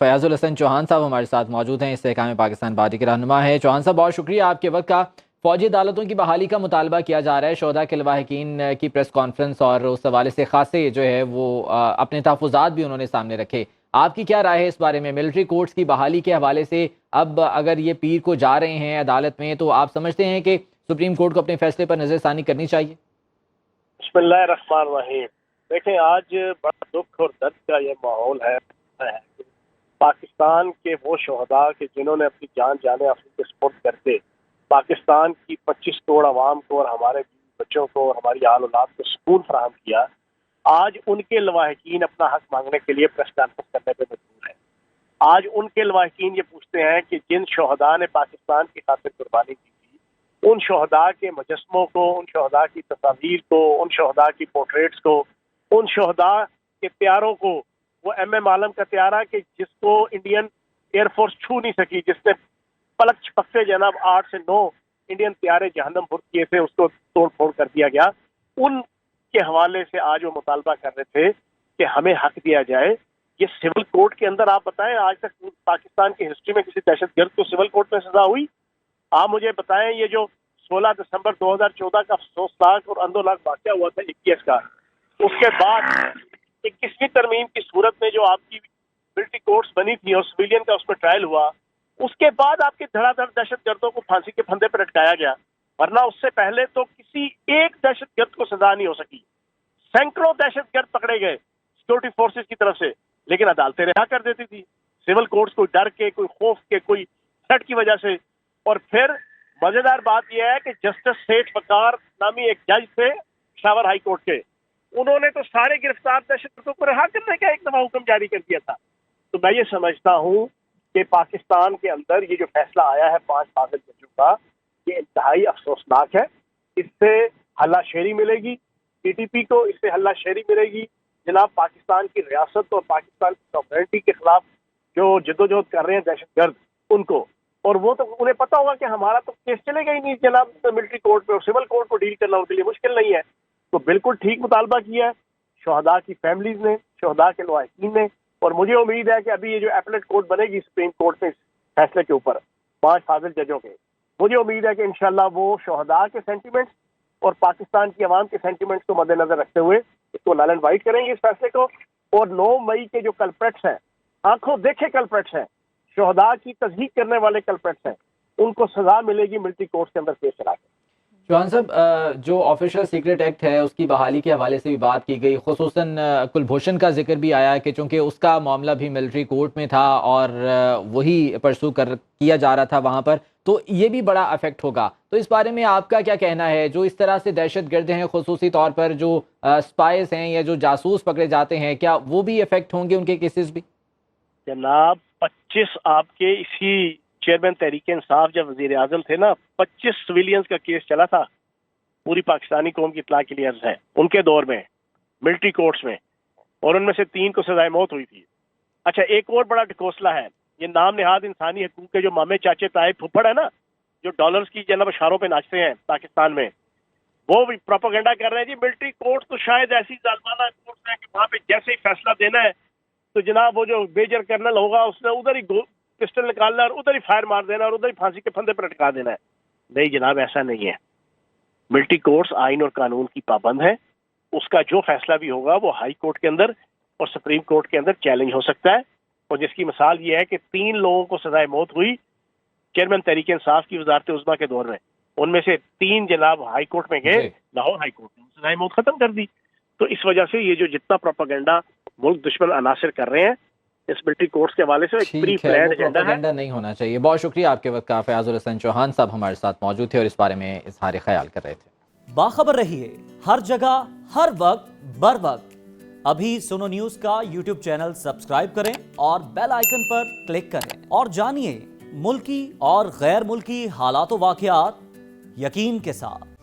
फयाजुल हसन चौहान साहब हमारे साथ मौजूद हैं, इस्तेहकाम पाकिस्तान पार्टी के रहनुमा हैं। चौहान साहब, बहुत शुक्रिया आपके वक्त का। फौजी अदालतों की बहाली का मुतालबा किया जा रहा है। शोहदा के लवाहिकीन की प्रेस कॉन्फ्रेंस और उस हवाले से खासे जो है वो अपने तहफ़्फ़ुज़ात भी उन्होंने सामने रखे। आपकी क्या राय है इस बारे में? मिलिट्री कोर्ट्स की बहाली के हवाले से अब अगर ये पीर को जा रहे हैं अदालत में, तो आप समझते हैं कि सुप्रीम कोर्ट को अपने फैसले पर नज़रसानी करनी चाहिए? बिस्मिल्लाहिर्रहमानिर्रहीम। देखें, आज बड़ा दुख और दर्द का ये माहौल है। पाकिस्तान के वो शोहदा के जिन्होंने अपनी जान जाने के सपुर्द करके पाकिस्तान की 25 करोड़ आवाम को और हमारे बच्चों को और हमारी आल औलाद को सुकून फराहम किया, आज उनके लवाहिकीन अपना हक मांगने के लिए प्रेस कॉन्फ्रेंस करने पर मजबूर है। आज उनके लवाहिकीन ये पूछते हैं कि जिन शोहदा ने पाकिस्तान की खातिर कुर्बानी की थी, उन शोहदा के मुजस्मों को, उन शोहदा की तस्वीर को, उन शोहदा की पोर्ट्रेट्स को, उन शोहदा के त्यारों को, वो MM आलम का त्यारा कि जिसको इंडियन एयरफोर्स छू नहीं सकी, जिसने पलक छपकते जनाब 8 से 9 इंडियन त्यारे जहन्नम बुर्द किए थे, उसको तोड़ फोड़ कर दिया गया। उनके हवाले से आज वो मुतालबा कर रहे थे कि हमें हक दिया जाए। ये सिविल कोर्ट के अंदर, आप बताएं, आज तक पाकिस्तान की हिस्ट्री में किसी दहशतगर्द को सिविल कोर्ट में सजा हुई? आप मुझे बताएं, ये जो 16 दिसंबर 2014 का अफसोसनाक और अंदोनाक वाक़या हुआ था 21 का, उसके बाद 21वीं तरमीम की सूरत में जो आपकी मिलिट्री कोर्ट्स बनी थी और सिविलियन का उसमें ट्रायल हुआ, उसके बाद आपके धड़ाधड़ दहशतगर्दों को फांसी के फंदे पर लटकाया गया। वरना उससे पहले तो किसी एक दहशतगर्द को सजा नहीं हो सकी। सैकड़ों दहशतगर्द पकड़े गए सिक्योरिटी फोर्सेस की तरफ से, लेकिन अदालतें रिहा कर देती थी। सिविल कोर्ट्स कोई डर के, कोई खौफ के, कोई थ्रेट की वजह से। और फिर मजेदार बात यह है कि जस्टिस सेठ वकार नामी एक जज थे पेशावर हाई कोर्ट के, उन्होंने तो सारे गिरफ्तार दहशतगर्दों को रिहा करने का एक दफा हुक्म जारी कर दिया था। तो मैं ये समझता हूँ कि पाकिस्तान के अंदर ये जो फैसला आया है 5 फाजिल जजों का, ये इंतहाई अफसोसनाक है। इससे हल्लाशेरी मिलेगी TTP को, इससे हल्लाशेरी मिलेगी जनाब पाकिस्तान की रियासत और पाकिस्तान की सॉवरेनिटी के खिलाफ जो जद्दोजहद कर रहे हैं दहशतगर्द उनको। और वो तो उन्हें पता होगा कि हमारा तो केस चलेगा ही नहीं जनाब मिलिट्री कोर्ट पे, और सिविल कोर्ट को डील करना उनके लिए मुश्किल नहीं है। तो बिल्कुल ठीक मुतालबा किया है शोहदा की फैमिलीज ने, शोहदा के लवाहिकीन ने। और मुझे उम्मीद है कि अभी ये जो एपलेट कोर्ट बनेगी सुप्रीम कोर्ट में इस फैसले के ऊपर 5 फाजिल जजों के, मुझे उम्मीद है कि इंशाल्लाह वो शोहदा के सेंटिमेंट्स और पाकिस्तान की आवाम के सेंटिमेंट्स को मद्देनजर रखते हुए इसको नल एंड वाइट करेंगे इस फैसले को। और 9 मई के जो कल्प्रेट्स हैं, आंखों देखे कल्प्रेट्स हैं, शोहदा की तस्दीक करने वाले कल्प्रेट्स हैं, उनको सजा मिलेगी मिलिट्री कोर्ट के अंदर केस चला के। चौहान साहब, जो ऑफिशियल सीक्रेट एक्ट है उसकी बहाली के हवाले से भी बात की गई, खुसूसन कुलभूषण का जिक्र भी आया कि चूंकि उसका मामला भी मिलिट्री कोर्ट में था और वही परसू किया जा रहा था वहाँ पर, तो ये भी बड़ा अफेक्ट होगा। तो इस बारे में आपका क्या कहना है? जो इस तरह से दहशतगर्द हैं, खुसूसी तौर पर जो स्पाइस हैं या जो जासूस पकड़े जाते हैं, क्या वो भी अफेक्ट होंगे, उनके केसेस भी? जनाब 25 आपके इसी चेयरमैन तहरीक इंसाफ जब वजीर आजम थे ना, 25 सिविलियंस का केस चला था। पूरी पाकिस्तानी कौम की इत्तला के लिए अर्ज है, उनके दौर में मिलिट्री कोर्ट्स में, और उनमें से 3 को सजाए मौत हुई थी। अच्छा, एक और बड़ा ढकोसला है, ये नाम निहाद इंसानी हकूक के जो मामे चाचे ताए फुफड़ है ना, जो डॉलर्स की जनाब इशारों पे नाचते हैं पाकिस्तान में, वो भी प्रोपेगेंडा कर रहे हैं जी मिलिट्री कोर्ट तो शायद ऐसी जालमाना कोर्ट है कि वहाँ पे जैसे ही फैसला देना है तो जनाब वो जो मेजर कर्नल होगा उसने उधर ही पिस्टल निकालना और उधर ही फायर मार देना और उधर ही फांसी के फंदे पर लटका देना है। नहीं जनाब, ऐसा नहीं है। मिलिट्री कोर्ट्स आइन और कानून की पाबंद है। उसका जो फैसला भी होगा वो हाई कोर्ट के अंदर और सुप्रीम कोर्ट के अंदर चैलेंज हो सकता है। और जिसकी मिसाल ये है कि 3 लोगों को सजाए मौत हुई चेयरमैन तहरीक इंसाफ की वजारत उज़्मा के दौर में, उनमें से 3 जनाब हाई कोर्ट में गए, लाहौर हाई कोर्ट ने सजाए मौत खत्म कर दी। तो इस वजह से ये जो जितना प्रोपेगेंडा मुल्क दुश्मन अनासिर कर रहे हैं इस मिलिट्री कोर्ट्स के हवाले से एक प्री प्लान्ड एजेंडा है, नहीं होना चाहिए। बहुत शुक्रिया आपके वक्त का। फयाजुल हसन चौहान साहब हमारे साथ मौजूद थे और इस बारे में इजहार ख्याल कर रहे थे। बाखबर रहिए हर जगह हर वक्त बर वक्त। अभी सुनो न्यूज का YouTube चैनल सब्सक्राइब करें और बेल आइकन पर क्लिक करें और जानिए मुल्की और गैर मुल्की हालात व वाक़यात यकीन के साथ।